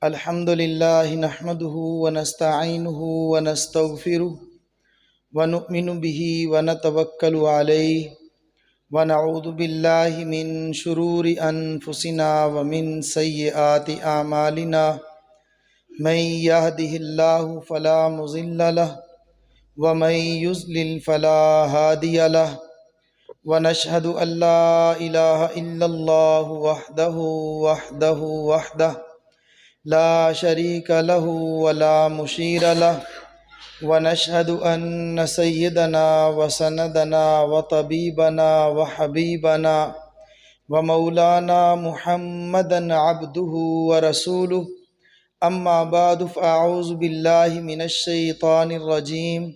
الحمد لله نحمده ونستعينه ونستغفره ونؤمن به ونتوكل عليه ونعوذ بالله من شرور أنفسنا ومن سيئات أعمالنا من يهده الله فلا مضل له ومن يضلل فلا هادي له ونشهد أن لا إله إلا الله وحده لا شريك له ولا مشير له ونشهد أن سيدنا وسندنا وطبيبنا وحبيبنا ومولانا محمدا عبده ورسوله أما بعد فأعوذ بالله من الشيطان الرجيم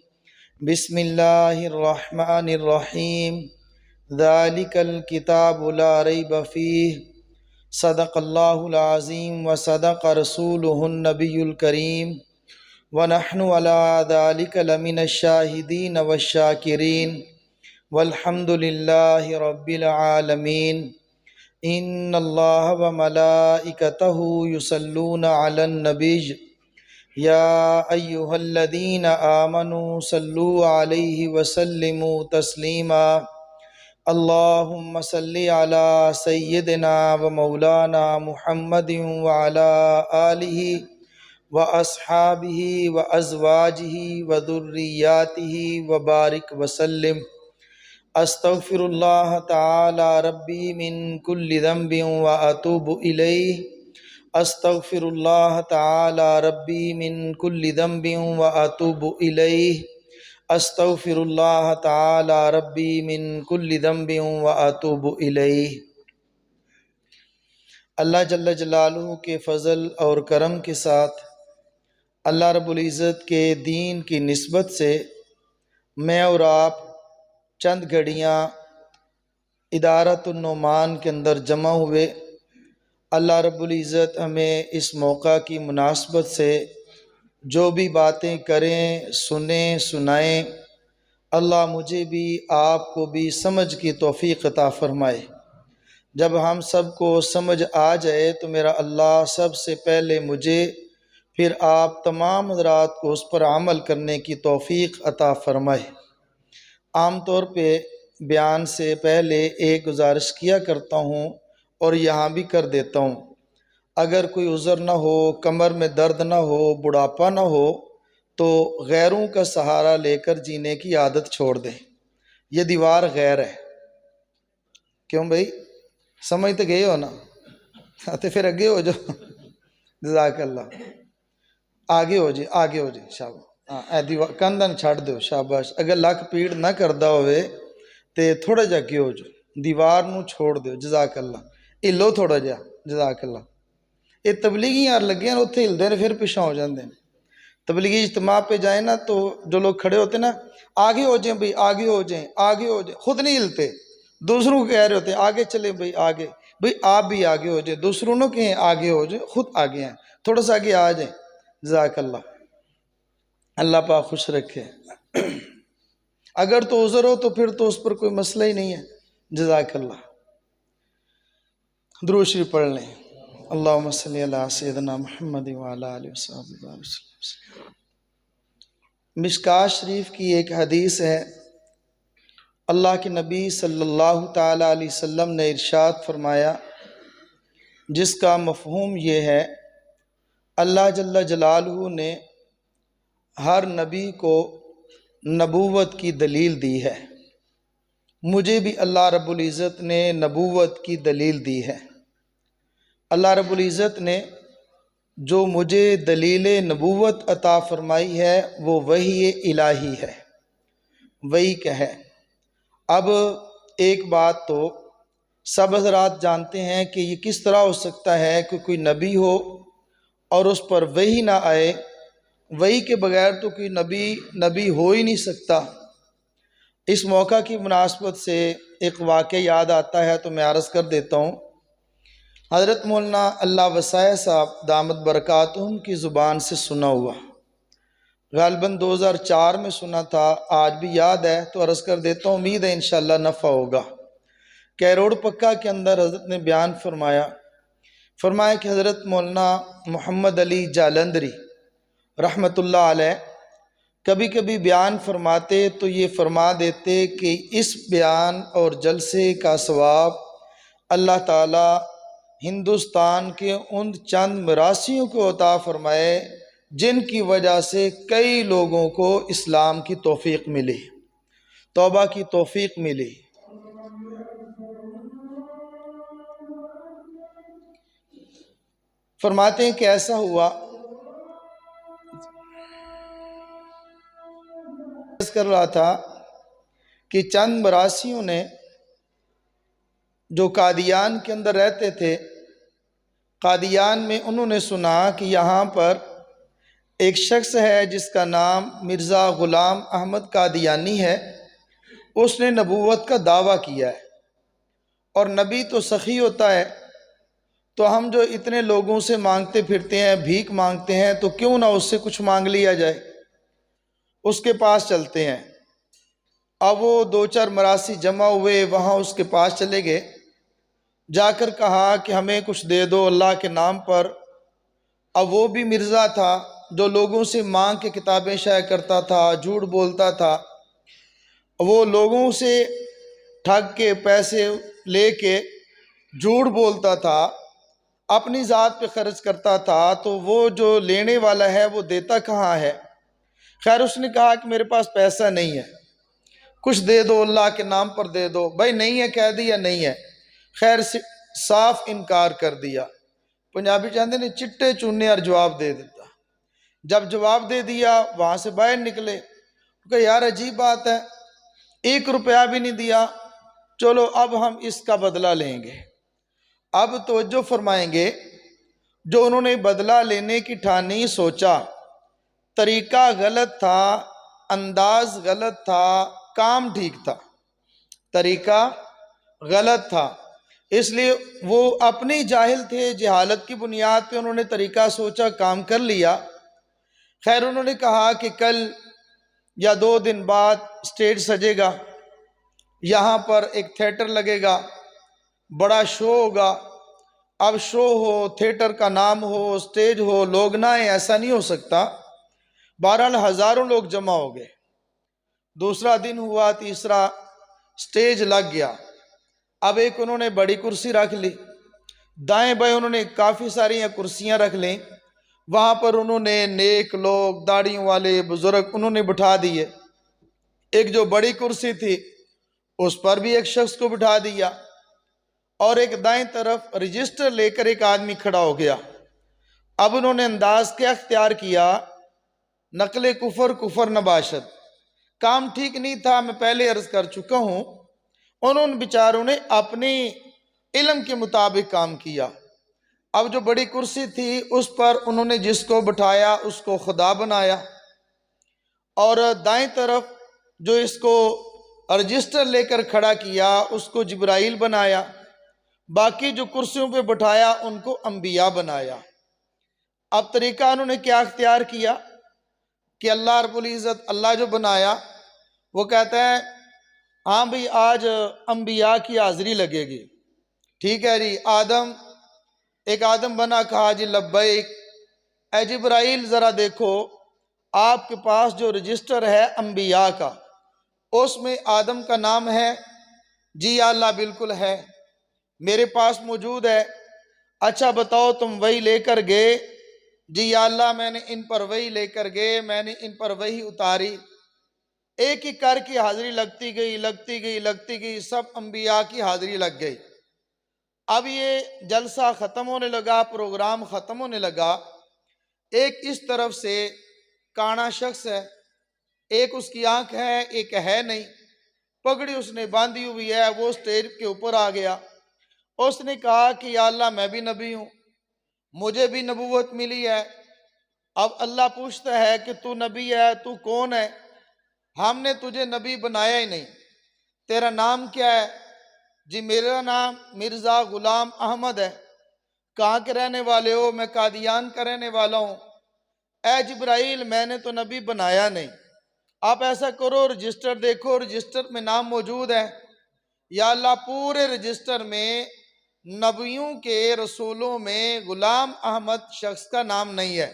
بسم الله الرحمن الرحيم ذلك الكتاب لا ريب فيه صدق اللہ العظیم وصدق رسولہ النبی الکریم ونحن علی ذلک لمن الشاہدین والشاکرین والحمد للہ رب العالمین ان اللہ وملائکتہ یصلون علی النبی یا ایہا الذین آمنوا صلوا علیہ وسلموا تسلیما اللہم صلی علی سیدنا و مولانا محمد وعلی آلہ و اصحابہ و ازواجہ و ذریاتہ وبارک وسلم استغفر اللہ تعالی ربی من کل ذنب و اتوب الیہ استغفر اللہ تعالی ربی من کل ذنب و اتوب الیہ استغفر اللہ تعالی ربی من کل ذنب و اتوب الیہ۔ اللہ جل جلالہ کے فضل اور کرم کے ساتھ اللہ رب العزت کے دین کی نسبت سے میں اور آپ چند گھڑیاں ادارۃ النعمان کے اندر جمع ہوئے۔ اللہ رب العزت ہمیں اس موقع کی مناسبت سے جو بھی باتیں کریں سنیں سنائیں، اللہ مجھے بھی آپ کو بھی سمجھ کی توفیق عطا فرمائے۔ جب ہم سب کو سمجھ آ جائے تو میرا اللہ سب سے پہلے مجھے پھر آپ تمام حضرات کو اس پر عمل کرنے کی توفیق عطا فرمائے۔ عام طور پہ بیان سے پہلے ایک گزارش کیا کرتا ہوں اور یہاں بھی کر دیتا ہوں، اگر کوئی عذر نہ ہو، کمر میں درد نہ ہو، بڑھاپا نہ ہو تو غیروں کا سہارا لے کر جینے کی عادت چھوڑ دیں۔ یہ دیوار غیر ہے، کیوں بھائی سمجھ تو گئے ہو نا؟ تو پھر اگے ہو جاؤ، جزاک اللہ، آگے ہو جی، آگے ہو جی، شاباش۔ ہاں اے دیوار کندھا چھڑ دو، شاباش۔ اگر لک پیڑ نہ کردا ہوئے تو تھوڑا جا اگے ہو جو، دیوار نو چھوڑ دو، جزاک اللہ۔ ہلو تھوڑا جا، جزاک اللہ۔ یہ تبلیغی یار لگے ہیں اتنے ہلدے نے پھر پیچھے ہو جاندے ہیں۔ تبلیغی اجتماع پہ جائیں نا تو جو لوگ کھڑے ہوتے ہیں نا، آگے ہو جائیں بھئی، آگے ہو جائیں، آگے ہو جائیں، خود نہیں ہلتے، دوسروں کو کہہ رہے ہوتے ہیں آگے چلیں بھئی، آگے بھئی، آپ بھی آگے ہو جائیں، دوسروں نو کہیں آگے ہو جائیں، خود آگے ہیں، تھوڑا سا آگے آ جائیں، جزاک اللہ۔ اللہ پاک خوش رکھے۔ اگر تو عذر ہو تو پھر تو اس پر کوئی مسئلہ ہی نہیں ہے، جزاک اللہ۔ درود شریف پڑھ لیں۔ اللہم صلی علی سیدنا محمد وعلی آلہ وصحبہ وسلم۔ مشکوٰۃ شریف کی ایک حدیث ہے، اللہ کے نبی صلی اللہ تعالیٰ علیہ وسلم نے ارشاد فرمایا، جس کا مفہوم یہ ہے، اللہ جل جلالہ نے ہر نبی کو نبوت کی دلیل دی ہے، مجھے بھی اللہ رب العزت نے نبوت کی دلیل دی ہے۔ اللہ رب العزت نے جو مجھے دلیل نبوت عطا فرمائی ہے وہ وحی الہی ہے، وحی کہ ہے۔ اب ایک بات تو سب حضرات جانتے ہیں کہ یہ کس طرح ہو سکتا ہے کہ کوئی نبی ہو اور اس پر وحی نہ آئے، وحی کے بغیر تو کوئی نبی ہو ہی نہیں سکتا۔ اس موقع کی مناسبت سے ایک واقعہ یاد آتا ہے تو میں عرض کر دیتا ہوں۔ حضرت مولانا اللہ وسائے صاحب دامت برکاتہم کی زبان سے سنا ہوا، غالباً 2004 میں سنا تھا، آج بھی یاد ہے تو عرض کر دیتا ہوں، امید ہے انشاءاللہ نفع ہوگا۔ کیروڑ پکا کے اندر حضرت نے بیان فرمایا کہ حضرت مولانا محمد علی جالندری رحمۃ اللہ علیہ کبھی کبھی بیان فرماتے تو یہ فرما دیتے کہ اس بیان اور جلسے کا ثواب اللہ تعالی ہندوستان کے ان چند مراسیوں کو عطا فرمائے جن کی وجہ سے کئی لوگوں کو اسلام کی توفیق ملی، توبہ کی توفیق ملی۔ فرماتے ہیں کہ ایسا ہوا، کر رہا تھا کہ چند مراسیوں نے جو قادیان کے اندر رہتے تھے، قادیان میں انہوں نے سنا کہ یہاں پر ایک شخص ہے جس کا نام مرزا غلام احمد قادیانی ہے، اس نے نبوت کا دعویٰ کیا ہے، اور نبی تو سخی ہوتا ہے، تو ہم جو اتنے لوگوں سے مانگتے پھرتے ہیں، بھیک مانگتے ہیں، تو کیوں نہ اس سے کچھ مانگ لیا جائے، اس کے پاس چلتے ہیں۔ اب وہ دو چار مراسی جمع ہوئے، وہاں اس کے پاس چلے گئے، جا کر کہا کہ ہمیں کچھ دے دو اللہ کے نام پر۔ اب وہ بھی مرزا تھا جو لوگوں سے مانگ کے کتابیں شائع کرتا تھا، جھوٹ بولتا تھا، وہ لوگوں سے ٹھگ کے پیسے لے کے جھوٹ بولتا تھا، اپنی ذات پہ خرچ کرتا تھا، تو وہ جو لینے والا ہے وہ دیتا کہاں ہے؟ خیر اس نے کہا کہ میرے پاس پیسہ نہیں ہے، کچھ دے دو اللہ کے نام پر دے دو۔ بھائی نہیں ہے کہہ دیا نہیں ہے، خیر صاف انکار کر دیا۔ پنجابی چاہتے نے چٹے چونے اور جواب دے دیتا۔ جب جواب دے دیا وہاں سے باہر نکلے، کہ یار عجیب بات ہے، 1 روپیہ بھی نہیں دیا، چلو اب ہم اس کا بدلہ لیں گے۔ اب توجہ فرمائیں گے، جو انہوں نے بدلہ لینے کی ٹھانی سوچا، طریقہ غلط تھا، انداز غلط تھا، کام ٹھیک تھا، طریقہ غلط تھا، اس لیے وہ اپنی جاہل تھے، جہالت کی بنیاد پہ انہوں نے طریقہ سوچا، کام کر لیا۔ خیر انہوں نے کہا کہ کل یا 2 دن بعد سٹیج سجے گا، یہاں پر ایک تھیٹر لگے گا، بڑا شو ہوگا۔ اب شو ہو، تھیٹر کا نام ہو، سٹیج ہو، لوگ نہ آئیں، ایسا نہیں ہو سکتا۔ بہرحال ہزاروں لوگ جمع ہو گئے۔ دوسرا دن ہوا، تیسرا، سٹیج لگ گیا۔ اب ایک انہوں نے بڑی کرسی رکھ لی، دائیں بائیں انہوں نے کافی ساری کرسیاں رکھ لیں، وہاں پر انہوں نے نیک لوگ، داڑھیوں والے بزرگ انہوں نے بٹھا دیے۔ ایک جو بڑی کرسی تھی اس پر بھی ایک شخص کو بٹھا دیا، اور ایک دائیں طرف رجسٹر لے کر ایک آدمی کھڑا ہو گیا۔ اب انہوں نے انداز کیا اختیار کیا؟ نقل کفر کفر نباشد۔ کام ٹھیک نہیں تھا، میں پہلے عرض کر چکا ہوں، انہوں بیچاروں نے اپنی علم کے مطابق کام کیا۔ اب جو بڑی کرسی تھی اس پر انہوں نے جس کو بٹھایا اس کو خدا بنایا، اور دائیں طرف جو اس کو رجسٹر لے کر کھڑا کیا اس کو جبرائیل بنایا، باقی جو کرسیوں پہ بٹھایا ان کو انبیاء بنایا۔ اب طریقہ انہوں نے کیا اختیار کیا کہ اللہ رب العزت، اللہ جو بنایا وہ کہتا ہے ہاں بھئی آج انبیاء کی حاضری لگے گی، ٹھیک ہے جی، ایک آدم بنا، کہا جی لبیک۔ اے جبرائیل ذرا دیکھو آپ کے پاس جو رجسٹر ہے انبیاء کا، اس میں آدم کا نام ہے؟ جی یا اللہ بالکل ہے، میرے پاس موجود ہے۔ اچھا بتاؤ تم وہی لے کر گئے؟ جی یا اللہ میں نے ان پر وہی لے کر گئے، میں نے ان پر وہی اتاری۔ ایک ایک کر کی حاضری لگتی گئی لگتی گئی لگتی گئی، سب انبیاء کی حاضری لگ گئی۔ اب یہ جلسہ ختم ہونے لگا، پروگرام ختم ہونے لگا۔ ایک اس طرف سے کانا شخص ہے، ایک اس کی آنکھ ہے، ایک ہے نہیں، پگڑی اس نے باندھی ہوئی ہے، وہ سٹیج کے اوپر آ گیا۔ اس نے کہا کہ یا اللہ میں بھی نبی ہوں، مجھے بھی نبوت ملی ہے۔ اب اللہ پوچھتا ہے کہ تو نبی ہے، تو کون ہے؟ ہم نے تجھے نبی بنایا ہی نہیں، تیرا نام کیا ہے؟ جی میرا نام مرزا غلام احمد ہے۔ کہاں کے رہنے والے ہو؟ میں قادیان کا رہنے والا ہوں۔ اے جبرائیل میں نے تو نبی بنایا نہیں، آپ ایسا کرو رجسٹر دیکھو، رجسٹر میں نام موجود ہے۔ یا اللہ پورے رجسٹر میں نبیوں کے رسولوں میں غلام احمد شخص کا نام نہیں ہے،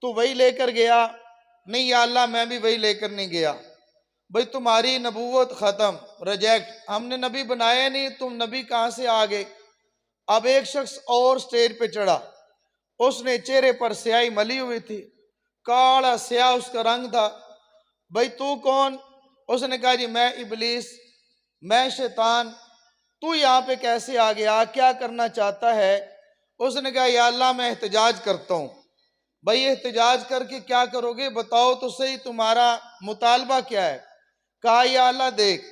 تو وہی لے کر گیا؟ نہیں یا اللہ میں بھی وہی لے کر نہیں گیا۔ بھئی تمہاری نبوت ختم، ریجیکٹ، ہم نے نبی بنایا نہیں، تم نبی کہاں سے آ گئے؟ اب ایک شخص اور سٹیج پہ چڑھا، اس نے چہرے پر سیاہی ملی ہوئی تھی، کالا سیاہ اس کا رنگ تھا۔ بھئی تو کون؟ اس نے کہا جی میں ابلیس، میں شیطان، تو یہاں پہ کیسے آ گیا، کیا کرنا چاہتا ہے؟ اس نے کہا یا اللہ میں احتجاج کرتا ہوں۔ بھئی احتجاج کر کے کیا کرو گے، بتاؤ تو صحیح تمہارا مطالبہ کیا ہے؟ کہا یا اللہ دیکھ،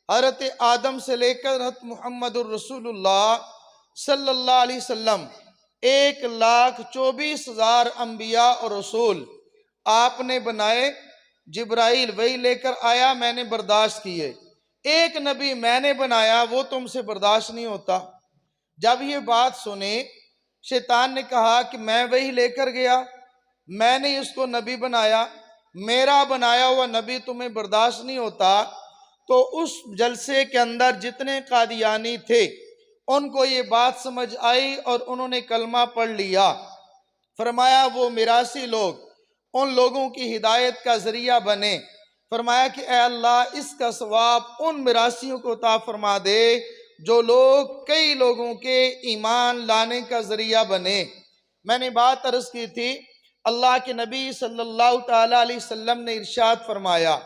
حضرت آدم سے لے کر حضرت محمد الرسول اللہ صلی اللہ علیہ وسلم 1,24,000 انبیاء اور رسول آپ نے بنائے، جبرائیل وہی لے کر آیا، میں نے برداشت کیے، ایک نبی میں نے بنایا وہ تم سے برداشت نہیں ہوتا۔ جب یہ بات سنے شیطان نے کہا کہ میں وہی لے کر گیا، میں نے اس کو نبی بنایا، میرا بنایا ہوا نبی تمہیں برداشت نہیں ہوتا۔ تو اس جلسے کے اندر جتنے قادیانی تھے ان کو یہ بات سمجھ آئی اور انہوں نے کلمہ پڑھ لیا۔ فرمایا وہ میراثی لوگ ان لوگوں کی ہدایت کا ذریعہ بنے۔ فرمایا کہ اے اللہ اس کا ثواب ان میراثیوں کو عطا فرما دے جو لوگ کئی لوگوں کے ایمان لانے کا ذریعہ بنے۔ میں نے بات عرض کی تھی، اللہ کے نبی صلی اللہ تعالیٰ علیہ وسلم نے ارشاد فرمایا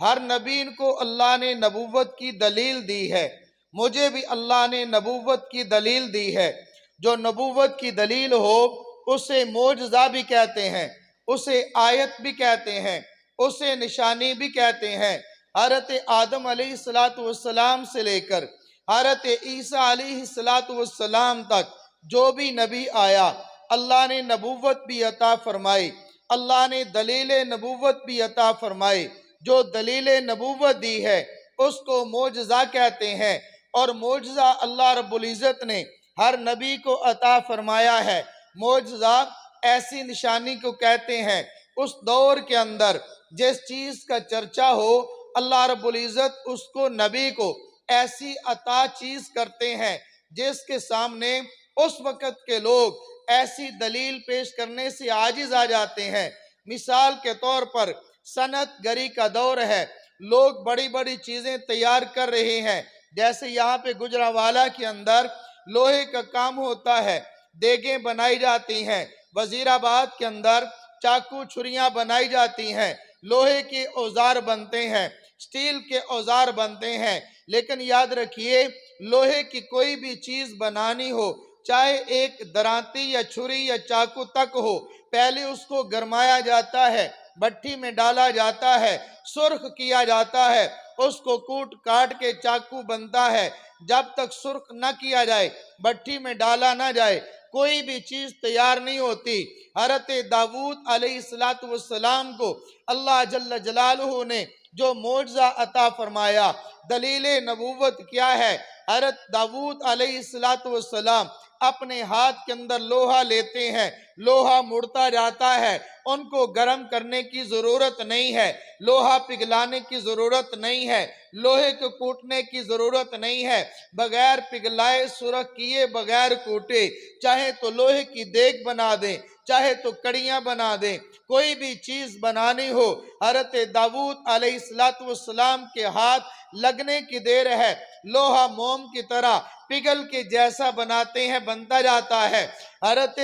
ہر نبی کو اللہ نے نبوت کی دلیل دی ہے، مجھے بھی اللہ نے نبوت کی دلیل دی ہے۔ جو نبوت کی دلیل ہو اسے معجزہ بھی کہتے ہیں، اسے آیت بھی کہتے ہیں، اسے نشانی بھی کہتے ہیں۔ حضرت آدم علیہ السلام سے لے کر حضرت عیسیٰ علیہ السلام تک جو بھی نبی آیا اللہ نے نبوت بھی عطا فرمائی، اللہ نے دلیل نبوت بھی عطا فرمائی۔ جو دلیل نبوت دی ہے اس کو معجزہ کہتے ہیں، اور معجزہ اللہ رب العزت نے ہر نبی کو عطا فرمایا ہے۔ معجزہ ایسی نشانی کو کہتے ہیں اس دور کے اندر جس چیز کا چرچا ہو اللہ رب العزت اس کو نبی کو ایسی عطا چیز کرتے ہیں جس کے سامنے اس وقت کے لوگ ایسی دلیل پیش کرنے سے عاجز آ جاتے ہیں۔ مثال کے طور پر صنعت گری کا دور ہے، لوگ بڑی بڑی چیزیں تیار کر رہے ہیں، جیسے یہاں پہ گجرانوالہ کے اندر لوہے کا کام ہوتا ہے، دیگیں بنائی جاتی ہیں، وزیر آباد کے اندر چاقو چھریاں بنائی جاتی ہیں، لوہے کے اوزار بنتے ہیں، سٹیل کے اوزار بنتے ہیں۔ لیکن یاد رکھیے لوہے کی کوئی بھی چیز بنانی ہو، چاہے ایک درانتی یا چھری یا چاقو تک ہو، پہلے اس کو گرمایا جاتا ہے، بھٹی میں ڈالا جاتا ہے، سرخ کیا جاتا ہے، اس کو کوٹ کاٹ کے چاقو بنتا ہے۔ جب تک سرخ نہ کیا جائے، بھٹی میں ڈالا نہ جائے، کوئی بھی چیز تیار نہیں ہوتی۔ حضرت داؤد علیہ السلام کو اللہ جل جلالہ نے جو معجزہ عطا فرمایا، دلیل نبوت کیا ہے؟ حضرت داؤد علیہ السلام اپنے ہاتھ کے اندر لوہا لیتے ہیں، لوہا مڑتا جاتا ہے، ان کو گرم کرنے کی ضرورت نہیں ہے، لوہا پگھلانے کی ضرورت نہیں ہے، لوہے کو کوٹنے کی ضرورت نہیں ہے، بغیر پگھلائے سرخ کیے بغیر کوٹے چاہے تو لوہے کی دیگ بنا دیں، چاہے تو کڑیاں بنا دیں، کوئی بھی چیز بنانی ہو حضرت داؤد علیہ السلام کے ہاتھ لگنے کی دیر ہے، لوہا موم کی طرح پگھل کے جیسا بناتے ہیں بنتا جاتا ہے۔ حضرت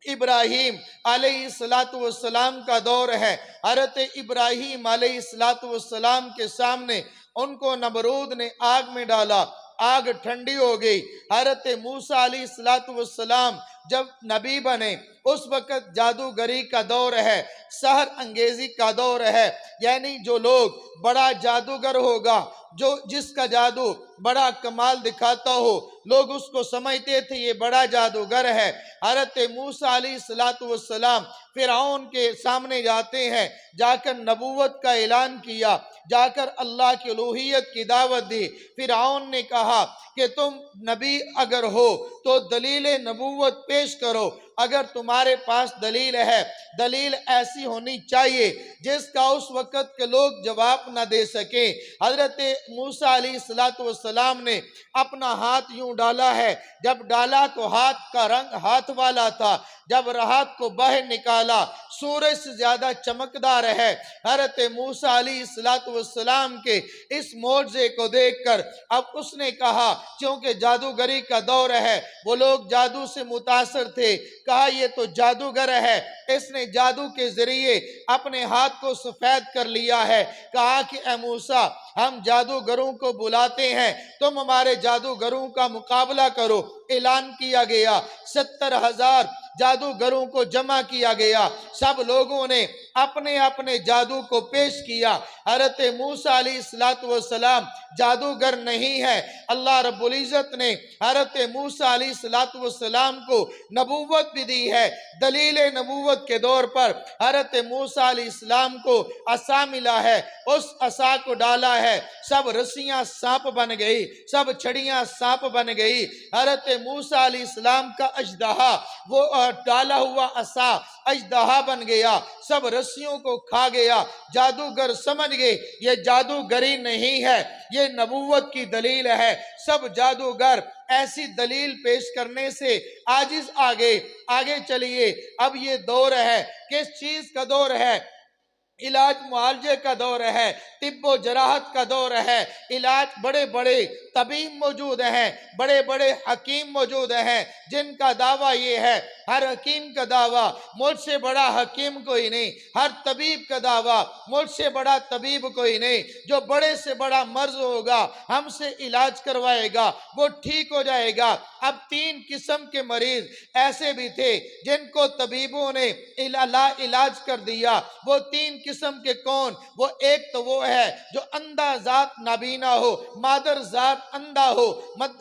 ابراہیم علیہ السلام کا دور ہے، حضرت ابراہیم علیہ السلام کے سامنے ان کو نمرود نے آگ میں ڈالا، آگ ٹھنڈی ہو گئی۔ حضرت موسیٰ علیہ السلام جب نبی بنے اس وقت جادوگری کا دور ہے، سحر انگیزی کا دور ہے، یعنی جو لوگ بڑا جادوگر ہوگا، جس کا جادو بڑا کمال دکھاتا ہو، لوگ اس کو سمجھتے تھے یہ بڑا جادوگر ہے۔ حضرت موسیٰ علیہ السلام فرعون کے سامنے جاتے ہیں، جا کر نبوت کا اعلان کیا، جا کر اللہ کی الوہیت کی دعوت دی۔ فرعون نے کہا کہ تم نبی اگر ہو تو دلیل نبوت پیش کرو۔ اگر تمہارے پاس دلیل ہے، دلیل ایسی ہونی چاہیے جس کا اس وقت کے لوگ جواب نہ دے سکیں۔ حضرت موسیٰ علیہ السلام نے اپنا ہاتھ یوں ڈالا ہے، جب ڈالا تو ہاتھ کا رنگ ہاتھ والا تھا، جب ہاتھ کو باہر نکالا سورج سے زیادہ چمکدار ہے۔ حضرت موسیٰ علیہ السلام کے اس معجزے کو دیکھ کر اب اس نے کہا، کیونکہ جادوگری کا دور ہے، وہ لوگ جادو سے متاثر تھے، کہا یہ تو جادوگر ہے، اس نے جادو کے ذریعے اپنے ہاتھ کو سفید کر لیا ہے۔ کہا کہ اے موسیٰ، ہم جادوگروں کو بلاتے ہیں، تم ہمارے جادوگروں کا مقابلہ کرو۔ اعلان کیا گیا، 70,000 جادوگروں کو جمع کیا گیا، سب لوگوں نے اپنے اپنے جادو کو پیش کیا۔ حضرت موسیٰ علیہ السلام جادوگر نہیں ہے، اللہ رب العزت نے حضرت موسیٰ علیہ السلام کو نبوت بھی دی ہے۔ دلیل نبوت کے دور پر حضرت موسیٰ علیہ السلام کو عصا ملا ہے، اس عصا کو ڈالا ہے، سب رسیاں سانپ بن گئی، سب چھڑیاں سانپ بن گئی۔ حضرت موسیٰ علیہ السلام کا اژدہا، وہ ڈالا ہوا عصا اژدہا بن گیا، سب رسیوں کو کھا گیا۔ جادوگر سمجھ گئے یہ جادوگری نہیں ہے، یہ نبوت کی دلیل ہے۔ سب جادوگر ایسی دلیل پیش کرنے سے عاجز آگے چلیے۔ اب یہ دور ہے، کس چیز کا دور ہے؟ علاج معالجے کا دور ہے، طب و جراحت کا دور ہے۔ علاج بڑے بڑے طبیب موجود ہیں، بڑے بڑے حکیم موجود ہیں، جن کا دعویٰ یہ ہے، ہر حکیم کا دعویٰ مجھ سے بڑا حکیم کوئی نہیں، ہر طبیب کا دعویٰ مجھ سے بڑا طبیب کوئی نہیں۔ جو بڑے سے بڑا مرض ہوگا ہم سے علاج کروائے گا، وہ ٹھیک ہو جائے گا۔ اب 3 قسم کے مریض ایسے بھی تھے جن کو طبیبوں نے لا علاج کر دیا۔ وہ 3 قسم کے کون؟ وہ ایک تو وہ ہے جو اندھا ذات نابینا ہو، مادر ذات اندھا ہو،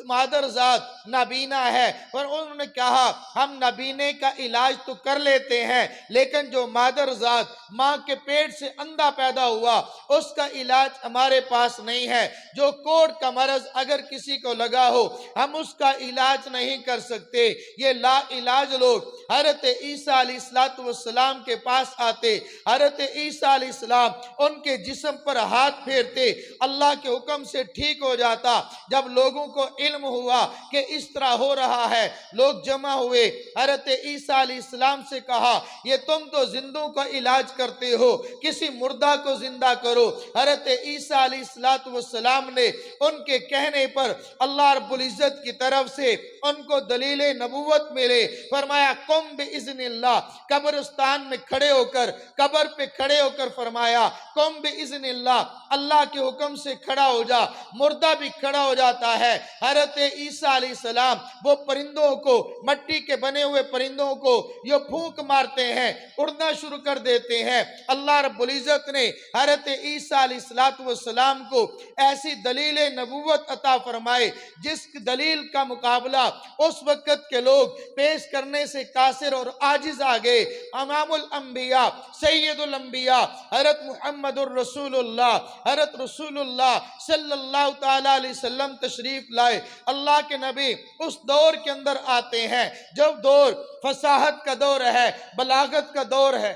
مادر ذات نابینا ہے، اور انہوں نے کہا ہم نابینے کا علاج تو کر لیتے ہیں، لیکن جو مادر ذات ماں کے پیٹ سے اندھا پیدا ہوا اس کا علاج ہمارے پاس نہیں ہے۔ جو کوڑ کا مرض اگر کسی کو لگا ہو ہم اس کا علاج نہیں کر سکتے۔ یہ لا علاج لوگ حضرت عیسیٰ علیہ السلام کے پاس آتے، حضرت عیسیٰ علیہ السلام ان کے جسم پر ہاتھ پھیرتے، اللہ کے حکم سے ٹھیک ہو جاتا۔ جب لوگوں کو علم ہوا کہ اس طرح ہو رہا ہے، لوگ جمع ہوئے، حضرت عیسیٰ علیہ السلام سے کہا یہ تم تو زندوں کا علاج کرتے ہو، کسی مردہ کو زندہ کرو۔ حضرت عیسیٰ علیہ السلام نے ان کے کہنے پر اللہ رب العزت کی طرف سے ان کو دلیل نبوت ملے، فرمایا قم باذن اللہ، قبرستان میں کھڑے ہو کر، قبر پہ کھڑے ہو کر فرمایا قم باذن اللہ، اللہ کے حکم سے کھڑا ہو جا۔ مردہ بھی کھڑا ہو جاتا ہے۔ حضرت عیسیٰ علیہ السلام وہ پرندوں کو، مٹی کے بنے ہوئے پرندوں کو یہ پھونک مارتے ہیں، اڑنا شروع کر دیتے ہیں۔ اللہ رب العزت نے حضرت عیسیٰ علیہ السلام کو ایسی دلیل نبوت عطا فرمائے جس دلیل کا مقابلہ اس وقت کے لوگ پیش کرنے سے قاصر اور عاجز آ گئے۔ امام الانبیاء، سید الانبیاء حضرت محمد الرسول اللہ، حضرت رسول اللہ صلی اللہ تعالیٰ علیہ وسلم تشریف لائے۔ اللہ کے نبی اس دور کے اندر آتے ہیں جب دور فصاحت کا دور ہے، بلاغت کا دور ہے۔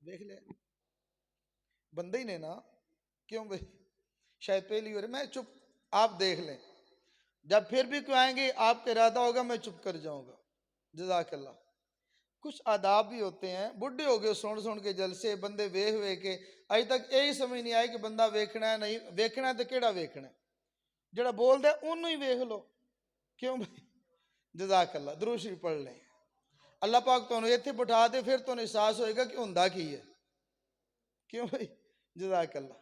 دیکھ لیں بندے ہی نے نا، کیوں بھئی شاید پہلی بار میں چپ، آپ دیکھ لیں جب پھر بھی کوئی آئیں گے آپ کا ارادہ ہوگا میں چپ کر جاؤں گا۔ جزاک اللہ۔ کچھ آداب بھی ہوتے ہیں، بڈھے ہو گئے سن کے جلسے، بندے ویکھ ویکھ کے اج تک یہی سمجھ نہیں آئی کہ بندہ ویکھنا ہے نہیں ویکھنا ہے تو کیڑا ویکھنا ہے، جڑا بول دے انہوں ہی ویکھ لو، کیوں بھائی؟ جزاک اللہ۔ درود شریف پڑھ لیں۔ اللہ پاک تو ایتھے بٹھا دے پھر تو احساس ہوئے گا کہ ہوندا کی ہے، کیوں بھائی؟ جزاک اللہ۔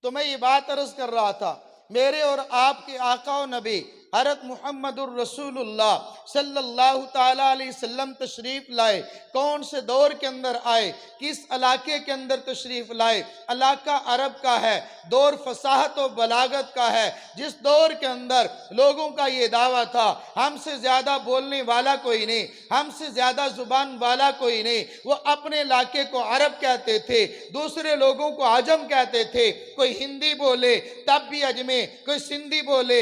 تو میں یہ بات عرض کر رہا تھا، میرے اور آپ کے آقا و نبی حضرت محمد الرسول اللہ صلی اللہ تعالیٰ علیہ وسلم تشریف لائے۔ کون سے دور کے اندر آئے، کس علاقے کے اندر تشریف لائے؟ علاقہ عرب کا ہے، دور فصاحت و بلاغت کا ہے، جس دور کے اندر لوگوں کا یہ دعویٰ تھا ہم سے زیادہ بولنے والا کوئی نہیں، ہم سے زیادہ زبان والا کوئی نہیں۔ وہ اپنے علاقے کو عرب کہتے تھے، دوسرے لوگوں کو عجم کہتے تھے۔ کوئی ہندی بولے تب بھی عجمی، کوئی سندھی بولے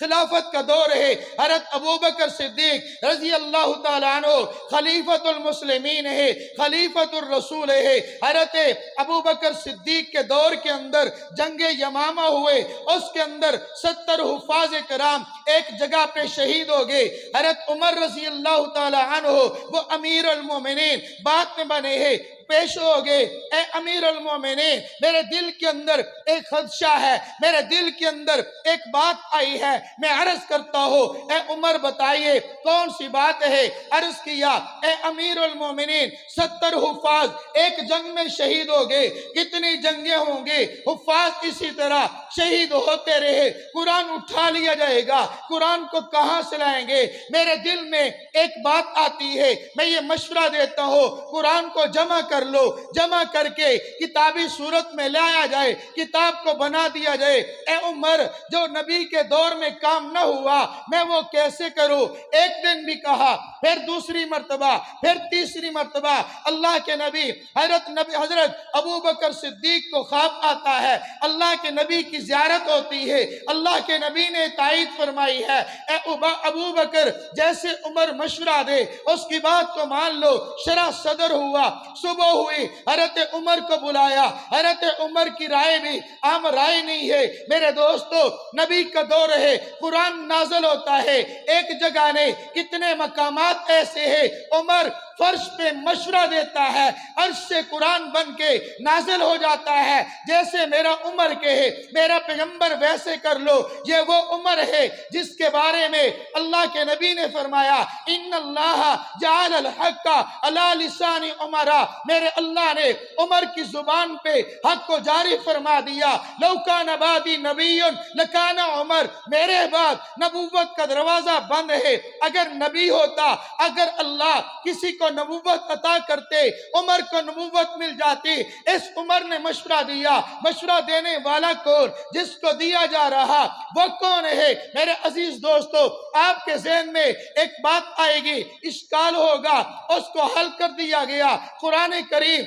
خلافت کا دور ہے، حضرت ابوبکر صدیق رضی اللہ تعالیٰ عنہ خلیفۃ المسلمین ہے، خلیفۃ الرسول ہے۔ حضرت ابوبکر صدیق کے دور کے اندر جنگ یمامہ ہوئے، اس کے اندر 70 حفاظ کرام ایک جگہ پہ شہید ہو گئے۔ حضرت عمر رضی اللہ تعالیٰ عنہ وہ امیر المومنین بعد میں بنے ہیں، پیش ہو گئے، اے امیر المومنین میرے دل کے اندر ایک خدشہ ہے، میرے دل کے اندر ایک بات آئی ہے، میں عرض کرتا ہوں، اے عمر بتائیے کون سی بات ہے؟ عرض کیا، اے امیر المومنین 70 حفاظ ایک جنگ میں شہید ہو گئے، کتنی جنگیں ہوں گے، حفاظ اسی طرح شہید ہوتے رہے، قرآن اٹھا لیا جائے گا، قرآن کو کہاں سے لائیں گے؟ میرے دل میں ایک بات آتی ہے، میں یہ مشورہ دیتا ہوں قرآن کو جمع کر لو، جمع کر کے کتابی صورت میں لایا جائے، کتاب کو بنا دیا جائے۔ اے عمر جو نبی کے دور میں کام نہ ہوا میں وہ کیسے کروں؟ ایک دن بھی کہا، پھر دوسری مرتبہ، پھر تیسری مرتبہ اللہ کے نبی حضرت ابوبکر صدیق کو خواب آتا ہے، اللہ کے نبی کی زیارت ہوتی ہے، اللہ کے نبی نے تائید فرمائی ہے، اے ابوبکر جیسے عمر مشورہ دے اس کی بات کو مان لو۔ شرح صدر ہوا، صبح ہوئی، حضرت عمر کو بلایا، حضرت عمر کی رائے بھی عام رائے نہیں ہے میرے دوستو، نبی کا دور ہے، قرآن نازل ہوتا ہے، ایک جگہ نہیں کتنے مقامات ایسے ہیں، عمر فرش پہ مشورہ دیتا ہے، عرش سے قرآن بن کے نازل ہو جاتا ہے، جیسے میرا عمر کہے میرا پیغمبر ویسے کر لو۔ یہ وہ عمر ہے جس کے بارے میں اللہ کے نبی نے فرمایا، ان اللہ جعل الحق علی لسان عمرہ، میرے اللہ نے عمر کی زبان پہ حق کو جاری فرما دیا۔ لو کان بعدی نبی لکان عمر، میرے بعد نبوت کا دروازہ بند ہے، اگر نبی ہوتا، اگر اللہ کسی کو نبوت عطا کرتے، عمر کو نبوت مل جاتی۔ اس عمر نے مشورہ دیا، مشورہ دینے والا کون؟ جس کو دیا جا رہا وہ کون ہے؟ میرے عزیز دوستو، آپ کے ذہن میں ایک بات آئے گی، اشکال ہوگا، اس کو حل کر دیا گیا۔ قرآن کریم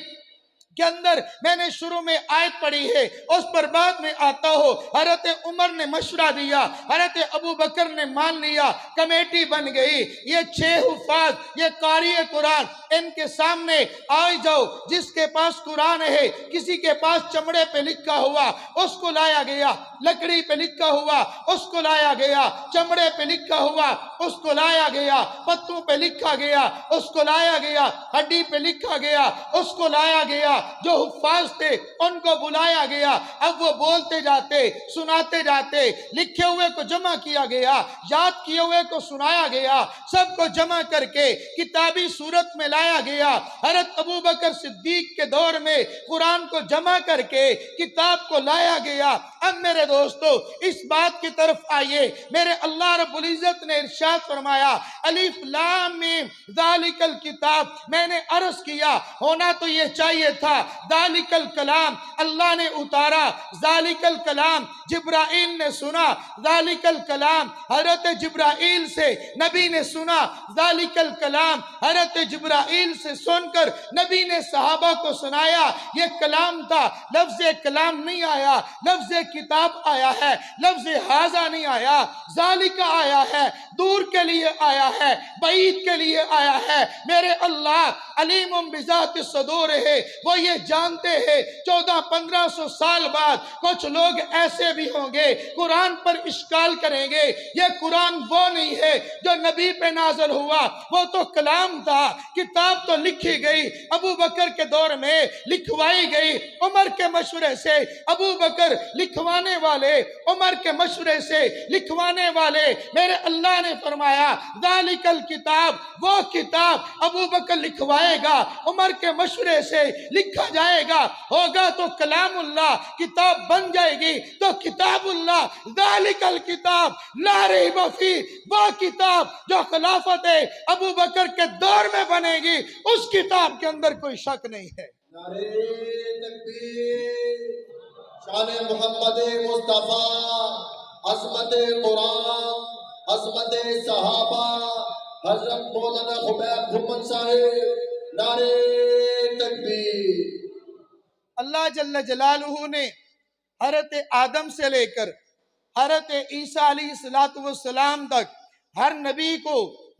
کے اندر میں نے شروع میں آیت پڑھی ہے، اس پر بعد میں آتا ہو۔ حضرت عمر نے مشورہ دیا، حضرت ابوبکر نے مان لیا، کمیٹی بن گئی، یہ 6 حفاظ، یہ قاری قرآن، ان کے سامنے آئے جاؤ، جس کے پاس قرآن ہے، کسی کے پاس چمڑے پہ لکھا ہوا اس کو لایا گیا، لکڑی پہ لکھا ہوا اس کو لایا گیا، چمڑے پہ لکھا ہوا اس کو لایا گیا، پتوں پہ لکھا گیا اس کو لایا گیا، ہڈی پہ لکھا گیا اس کو لایا گیا، جو حفاظ تھے ان کو بلایا گیا، اب وہ بولتے جاتے، سناتے جاتے، لکھے ہوئے کو جمع کیا گیا، یاد کیے ہوئے کو سنایا گیا، سب کو جمع کر کے کتابی صورت میں لایا گیا۔ حضرت ابوبکر صدیق کے دور میں قرآن کو جمع کر کے کتاب کو لایا گیا۔ اب میرے دوستو اس بات کی طرف آئیے، میرے اللہ رب العزت نے ارشاد فرمایا، الف لام میم ذالک الکتاب، میں نے عرض کیا ہونا تو یہ چاہیے تھا، ذالک الکلام اللہ نے اتارا، ذالک الکلام جبرائیل نے سنا، ذالک الکلام حضرت جبرائیل سے نبی نے سنا، ذالک الکلام حضرت جبرائیل سے سن کر نبی نے صحابہ کو سنایا۔ یہ کلام تھا، لفظ کلام نہیں آیا، لفظ کتاب آیا ہے، لفظ ہاذا نہیں آیا، ذالک آیا ہے، دور کے لیے آیا ہے، بعید کے لیے آیا ہے۔ میرے اللہ علیم بذات الصدور ہے، وہ یہ جانتے ہیں 1400-1500 سال بعد کچھ لوگ ایسے بھی ہوں گے قرآن پر اشکال کریں گے، یہ قرآن وہ نہیں ہے جو نبی پہ نازل ہوا، وہ تو کلام تھا، کتاب تو لکھی گئی، ابو بکر کے دور میں لکھوائی گئی، عمر کے مشورے سے ابو بکر لکھوانے والے، عمر کے مشورے سے لکھوانے والے، میرے اللہ نے فرمایا ذالک الکتاب، وہ کتاب ابو بکر لکھوائے گا، عمر کے مشورے سے لکھا جائے گا، ہوگا تو کلام اللہ، کتاب بن جائے گی تو کتاب اللہ، ذالک الکتاب لا ریب فیہ، وہ کتاب جو خلافت ابو بکر کے دور میں بنے گی، اس کتاب کے اندر کوئی شک نہیں ہے۔ نعرہ تکبیر، شان محمد مصطفیٰ، عظمت قرآن، عظمت صحابہ، حضرت مولانا خبیب محمد صاحب، نعرہ تکبیر۔ اللہ جل جلالہ نے حضرت آدم سے لے کر حضرت عیسیٰ علیہ السلام تک ہر نبی کو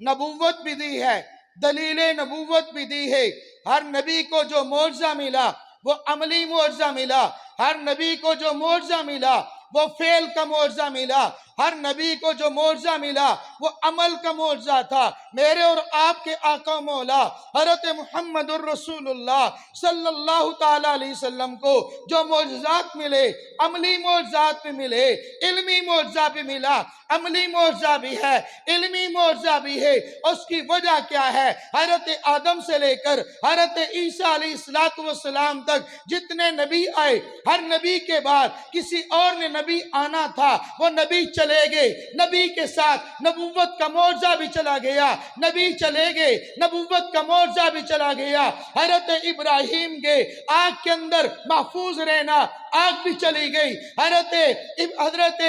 نبوت بھی دی ہے، دلیل نبوت بھی دی ہے۔ ہر نبی کو جو معجزہ ملا وہ عملی معجزہ ملا، ہر نبی کو جو معجزہ ملا وہ فعل کا معجزہ ملا، ہر نبی کو جو معجزہ ملا وہ عمل کا معجزہ تھا۔ میرے اور آپ کے آقا مولا حضرت محمد الرسول اللہ صلی اللہ تعالی علیہ وسلم کو جو معجزات ملے، عملی معجزات بھی ملے، علمی معجزہ بھی ملا، عملی معجزہ بھی ہے، علمی معجزہ بھی ہے۔ اس کی وجہ کیا ہے؟ حضرت آدم سے لے کر حضرت عیسیٰ علیہ السلام تک جتنے نبی آئے، ہر نبی کے بعد کسی اور نے نبی آنا تھا، وہ نبی چلے گئے، نبی کے ساتھ نبوت کا معجزہ بھی چلا گیا، نبی چلے گئے، نبوت کا معجزہ بھی چلا گیا۔ حضرت ابراہیم کے آگ کے اندر محفوظ رہنا، آگ بھی چلی گئی۔ حضرت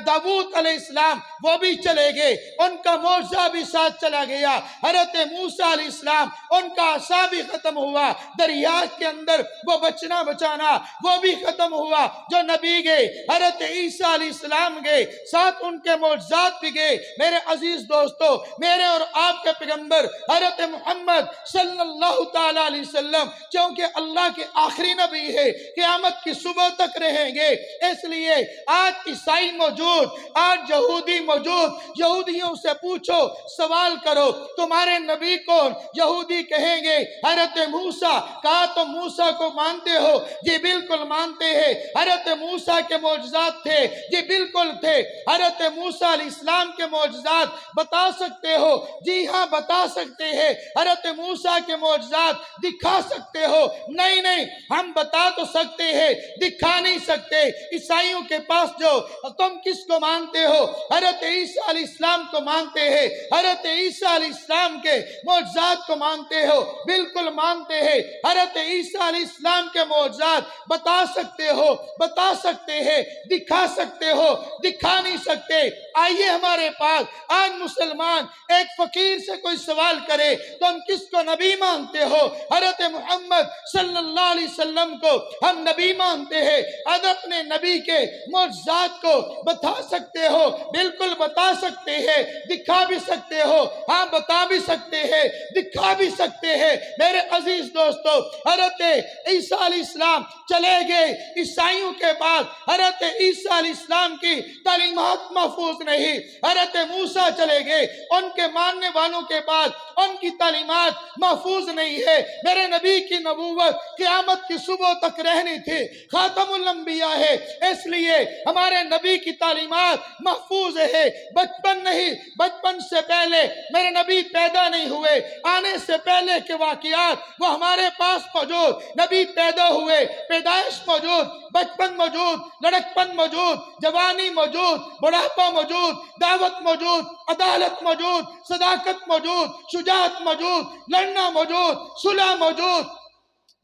داؤد علیہ السلام وہ بھی چلے گئے، ان کا معجزہ بھی ساتھ چلا گیا۔ حضرت موسیٰ علیہ السلام ان کا عصا بھی ختم ہوا، دریا کے اندر وہ بچنا بچانا وہ بھی ختم ہوا۔ جو نبی گئے، حضرت عیسیٰ علیہ السلام گئے، ساتھ ان کے معجزات بھی گئے۔ میرے عزیز دوستو، میرے اور آپ کے پیغمبر حضرت محمد صلی اللہ تعالی علیہ وسلم چونکہ اللہ کے آخری نبی ہے، قیامت کی صبح تک رہیں گے، اس لیے آج عیسائی موجود، آج یہودی موجود، یہودیوں سے پوچھو، سوال کرو تمہارے نبی کون؟ یہودی کہیں گے حضرت موسیٰ۔ کہا تم موسیٰ کو مانتے ہو؟ جی بالکل مانتے ہیں۔ حضرت موسیٰ کے معجزات تھے؟ جی بالکل تھے۔ حضرت موسیٰ علیہ السلام کے معجزات بتا سکتے ہو؟ جی ہاں بتا سکتے ہیں۔ حضرت موسیٰ کے معجزات دکھا سکتے ہو؟ نہیں نہیں، ہم بتا تو سکتے ہیں، دکھا نہیں سکتے۔ عیسائیوں کے پاس جو تم کس کو مانتے ہو؟ حضرت عیسیٰ علیہ السلام کو مانتے ہیں، حضرت عیسیٰ علیہ السلام کے معجزات کو مانتے ہو؟ بالکل مانتے ہیں۔ حضرت عیسیٰ علیہ السلام کے معجزات بتا سکتے ہو؟ بتا سکتے ہیں۔ دکھا سکتے ہو؟ دکھا نہیں سکتے۔ آئیے ہمارے پاس آج مسلمان ایک فقیر سے کوئی سوال کرے تم کس کو نبی مانتے ہو؟ حضرت محمد صلی اللہ علیہ وسلم کو ہم نبی مانتے ہیں۔ آج اپنے نبی کے معجزات کو بتا سکتے ہو؟ بالکل بتا سکتے ہیں۔ دکھا بھی سکتے ہو؟ ہاں بتا بھی سکتے ہیں، دکھا بھی سکتے ہیں۔ میرے عزیز دوستو، حضرت عیسیٰ علیہ السلام چلے گئے عیسائیوں کے بعد، حضرت عیسیٰ علیہ السلام کی تعلیمات محفوظ نہیں۔ حضرت موسیٰ چلے گئے، ان کے ماننے والوں کے بعد ان کی تعلیمات محفوظ نہیں ہے۔ میرے نبی کی نبوت قیامت کی صبح تک رہنی تھی، خاتم الانبیاء ہے، اس لیے ہمارے نبی کی تعلیمات محفوظ ہے۔ بچپن نہیں، بچپن سے پہلے میرے نبی پیدا نہیں ہوئے، آنے سے پہلے کے واقعات وہ ہمارے پاس موجود۔ نبی پیدا ہوئے، پیدائش موجود، بچپن موجود، لڑکپن موجود، جوانی موجود، بڑھاپا موجود، دعوت موجود، عدالت موجود، صداقت موجود، شجاعت موجود، لڑنا موجود، صلح موجود،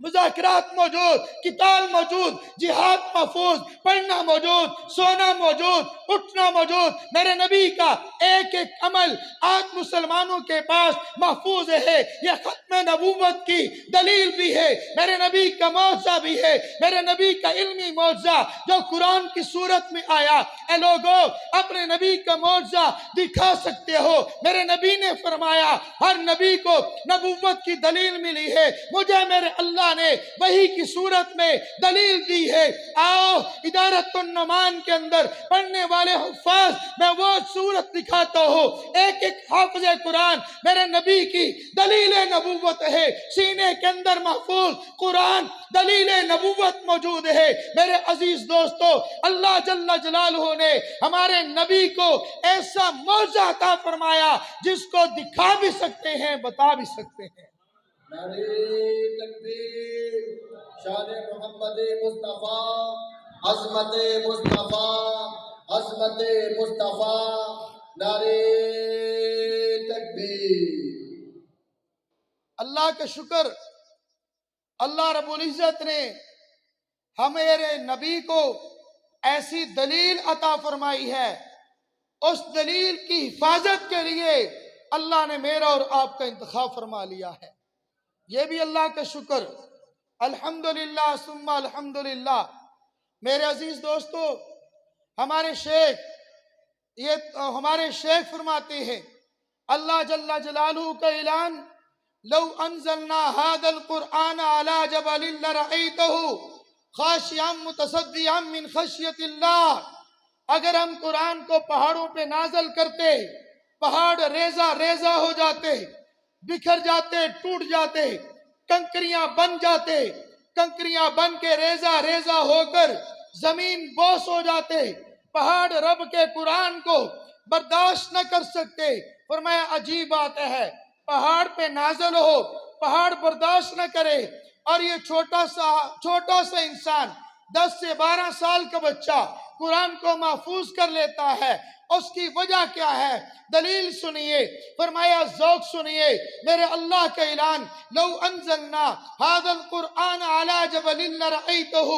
مذاکرات موجود، قتال موجود، جہاد محفوظ، پڑھنا موجود، سونا موجود، اٹھنا موجود۔ میرے نبی کا ایک ایک عمل آج مسلمانوں کے پاس محفوظ ہے۔ یہ ختم نبوت کی دلیل بھی ہے، میرے نبی کا معجزہ بھی ہے، میرے نبی کا علمی معجزہ جو قرآن کی صورت میں آیا۔ اے لوگو، اپنے نبی کا معجزہ دکھا سکتے ہو؟ میرے نبی نے فرمایا ہر نبی کو نبوت کی دلیل ملی ہے، مجھے میرے اللہ نے وحی کی صورت میں دلیل دی ہے۔ آؤ ادارت النعمان کے اندر پڑھنے والے حفاظ میں وہ صورت دکھاتا ہوں، ایک ایک حافظ قرآن میرے نبی کی دلیل نبوت ہے، سینے کے اندر محفوظ قرآن دلیل نبوت موجود ہے۔ میرے عزیز دوستو، اللہ جل جلالہ نے ہمارے نبی کو ایسا معجزہ عطا فرمایا جس کو دکھا بھی سکتے ہیں، بتا بھی سکتے ہیں۔ نعرہ تکبیر، شان محمد مصطفیٰ، عظمت مصطفیٰ، عظمت مصطفیٰ، نعرہ تکبیر۔ اللہ کا شکر، اللہ رب العزت نے ہمارے نبی کو ایسی دلیل عطا فرمائی ہے، اس دلیل کی حفاظت کے لیے اللہ نے میرا اور آپ کا انتخاب فرما لیا ہے۔ یہ بھی اللہ کا شکر، الحمدللہ ثم الحمدللہ۔ میرے عزیز دوستو، ہمارے شیخ فرماتے ہیں اللہ جل جلالہ کا اعلان لو انزلنا هذا القرآن على جبل لرأيته خاشعا متصدعا من خشیت اللہ، اگر ہم قرآن کو پہاڑوں پہ نازل کرتے پہاڑ ریزہ ریزہ ہو جاتے، بکھر جاتے، ٹوٹ جاتے، کنکریاں بن جاتے، کنکریاں بن کے ریزہ ریزہ ہو کر زمین بوس ہو جاتے، پہاڑ رب کے قرآن کو برداشت نہ کر سکتے۔ فرمایا عجیب بات ہے، پہاڑ پہ نازل ہو، پہاڑ برداشت نہ کرے، اور یہ چھوٹا سا انسان 10 سے 12 سال کا بچہ قرآن کو محفوظ کر لیتا ہے۔ اس کی وجہ کیا ہے؟ دلیل سنیے، فرمایا ذوق سنیے، میرے اللہ کا اعلان لو انزلنا هذا القرآن على جبل لرأيته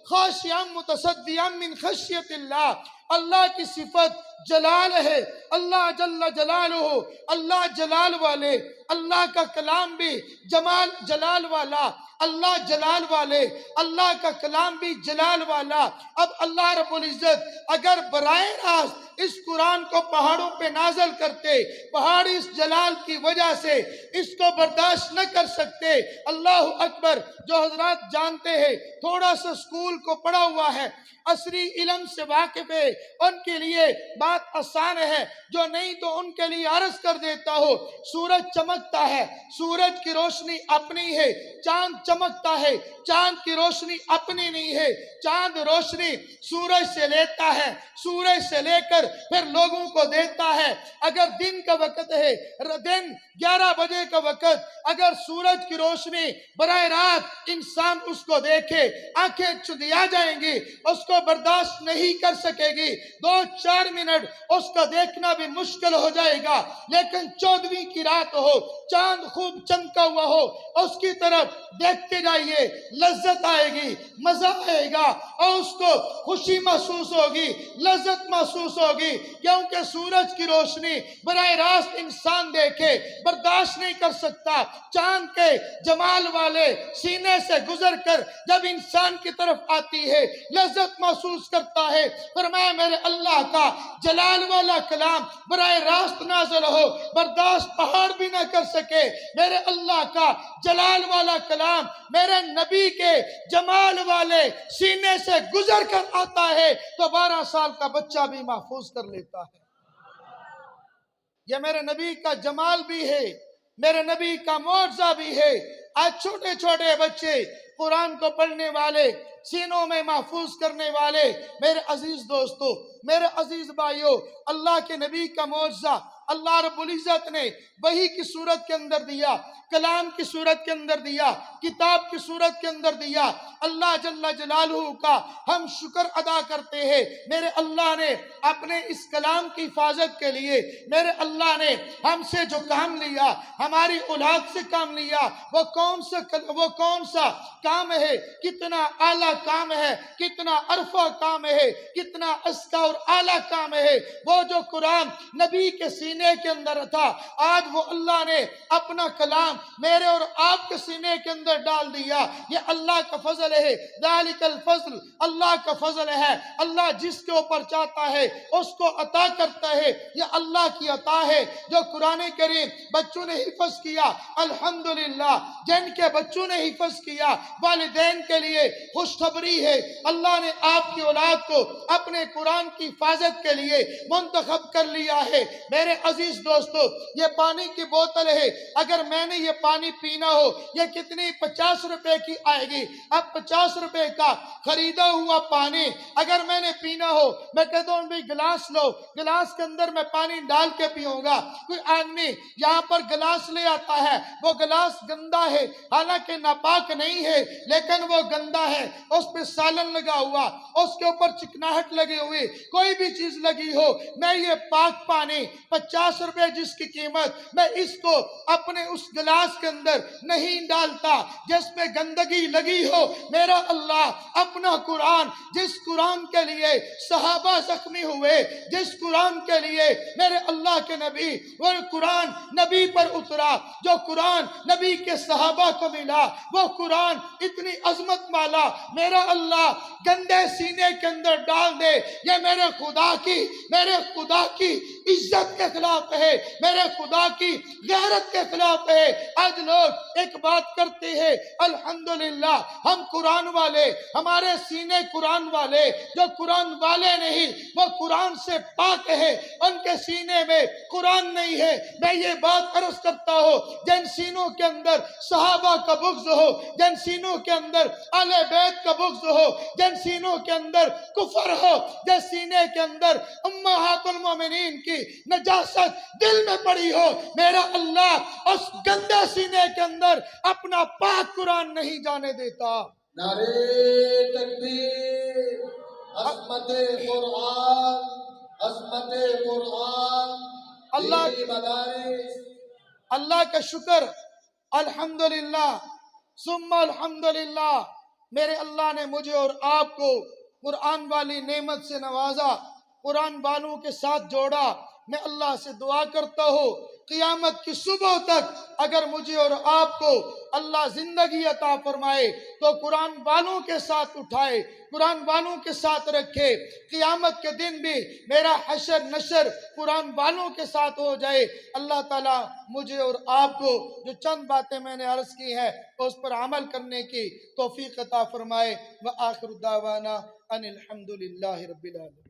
خاشعا متصدعا من خشیت اللہ۔ اللہ کی صفت جلال ہے، اللہ جل جلالہ، اللہ جلال والے، اللہ کا کلام بھی جلال والا، اللہ جلال والے، اللہ کا کلام بھی جلال والا۔ اب اللہ رب العزت اگر براہ راست اس قرآن کو پہاڑوں پہ نازل کرتے، پہاڑ اس جلال کی وجہ سے اس کو برداشت نہ کر سکتے۔ اللہ اکبر! جو حضرات جانتے ہیں، تھوڑا سا اسکول کو پڑھا ہوا ہے، عصری علم سے واقف ہے، ان کے لیے بات آسان ہے، جو نہیں تو ان کے لیے عرض کر دیتا ہو۔ سورج چمکتا ہے، سورج کی روشنی اپنی ہے، چاند چمکتا ہے، چاند کی روشنی اپنی نہیں ہے، چاند روشنی سورج سے لیتا ہے، سورج سے لے کر پھر لوگوں کو دیتا ہے۔ اگر دن کا وقت ہے، دن 11 بجے کا وقت، اگر سورج کی روشنی براہ راست انسان اس کو دیکھے، آنکھیں چدیا جائیں گی، اس کو برداشت نہیں کر سکے گی، 2-4 منٹ اس کو دیکھنا بھی مشکل ہو جائے گا۔ لیکن 14ویں کی رات ہو، چاند خوب چمکا ہوا ہو، اس کی طرف دیکھتے جائیے، لذت آئے گی، مزہ آئے گا، اور اس کو خوشی محسوس ہوگی، لذت محسوس ہوگی، کیونکہ سورج کی روشنی براہ راست انسان دیکھے برداشت نہیں کر سکتا۔ چاند کے جمال والے سینے سے گزر کر جب انسان کی طرف آتی ہے، لذت محسوس کرتا ہے۔ فرمایا میرے اللہ کا جلال والا کلام براہ راست نازل ہو، برداشت پہاڑ بھی نہ کر سکے۔ میرے اللہ کا جلال والا کلام میرے نبی کے جمال والے سینے سے گزر کر آتا ہے تو 12 سال کا بچہ بھی محفوظ کر لیتا ہے۔ یہ میرے نبی کا جمال بھی ہے، میرے نبی کا معجزہ بھی ہے۔ آج چھوٹے چھوٹے بچے قرآن کو پڑھنے والے، سینوں میں محفوظ کرنے والے، میرے عزیز دوستو، میرے عزیز بھائیو، اللہ کے نبی کا معجزہ اللہ رب العزت نے وحی کی صورت کے اندر دیا، کلام کی صورت کے اندر دیا، کتاب کی صورت کے اندر دیا۔ اللہ جل جلالہ کا ہم شکر ادا کرتے ہیں۔ میرے اللہ نے اپنے اس کلام کی حفاظت کے لیے، میرے اللہ نے ہم سے جو کام لیا، ہماری اولاد سے کام لیا، وہ کون سا کام ہے؟ کتنا اعلیٰ کام ہے، کتنا عرفہ کام ہے، کتنا اسکا اور اعلیٰ کام ہے۔ وہ جو قرآن نبی کے سینے کے اندر تھا، آج وہ اللہ نے اپنا کلام میرے اور آپ کے سینے کے اندر ڈال دیا۔ یہ اللہ کا فضل ہے، ذالک الفضل، اللہ کا فضل ہے۔ اللہ جس کے اوپر چاہتا ہے اس کو عطا کرتا ہے، یہ اللہ کی عطا ہے۔ جو قرآن کریم بچوں نے حفظ کیا، الحمدللہ، جن کے بچوں نے حفظ کیا، والدین کے لیے خوشخبری ہے، اللہ نے آپ کی اولاد کو اپنے قرآن کی حفاظت کے لیے منتخب کر لیا ہے۔ میرے عزیز دوستو، یہ پانی کی بوتل ہے، اگر میں نے یہ پانی پینا ہو، یہ کتنی 50 روپے کی آئے گی۔ اب 50 روپے کا خریدا ہوا پانی اگر میں نے پینا ہو، میں کہتا ہوں بھی گلاس لو، گلاس کے اندر میں پانی ڈال کے پیوں گا۔ کوئی آدمی یہاں پر گلاس لے آتا ہے، وہ گلاس گندا ہے، حالانکہ ناپاک نہیں ہے، لیکن وہ گندا ہے، اس پہ سالن لگا ہوا، اس کے اوپر چکناہٹ لگی ہوئی، کوئی بھی چیز لگی ہو، میں یہ پاک پانی 50 50 روپے جس کی قیمت، میں اس کو اپنے اس گلاس کے اندر نہیں ڈالتا جس میں گندگی لگی ہو۔ میرا اللہ اپنا قرآن، جس قرآن کے لیے صحابہ زخمی ہوئے، جس قرآن کے لیے میرے اللہ کے نبی، وہ قرآن نبی پر اترا، جو قرآن نبی کے صحابہ کو ملا، وہ قرآن اتنی عظمت والا میرا اللہ گندے سینے کے اندر ڈال دے، یہ میرے خدا کی عزت کے خلاف ہے، میرے خدا کی غیرت کے خلاف ہے۔ آج لوگ ایک بات کرتے ہیں، الحمدللہ ہم قرآن والے، ہمارے سینے قرآن والے، جو قرآن والے نہیں وہ قرآن سے پاک ہے، ان کے سینے میں قرآن نہیں ہے۔ میں یہ بات عرض کرتا ہوں، جن سینوں کے اندر صحابہ کا بغض ہو، جن سینوں کے اندر اہل بیت کا بغض ہو، جن سینوں کے اندر کفر ہو، جن سینے کے اندر امہات المومنین کی نجاست دل میں پڑی ہو، میرا اللہ اس گندے سینے کے اندر اپنا پاک قرآن نہیں جانے دیتا۔ نعرے تکبیر، عظمت قرآن، عظمت قرآن، اللہ دینی مدارس۔ اللہ کا شکر، الحمدللہ ثم الحمدللہ، میرے اللہ نے مجھے اور آپ کو قرآن والی نعمت سے نوازا، قرآن والوں کے ساتھ جوڑا۔ میں اللہ سے دعا کرتا ہوں قیامت کی صبح تک اگر مجھے اور آپ کو اللہ زندگی عطا فرمائے تو قرآن والوں کے ساتھ اٹھائے، قرآن والوں کے ساتھ رکھے، قیامت کے دن بھی میرا حشر نشر قرآن والوں کے ساتھ ہو جائے۔ اللہ تعالیٰ مجھے اور آپ کو جو چند باتیں میں نے عرض کی ہیں اس پر عمل کرنے کی توفیق عطا فرمائے۔ وآخر دعوانا ان الحمدللہ رب العالمین۔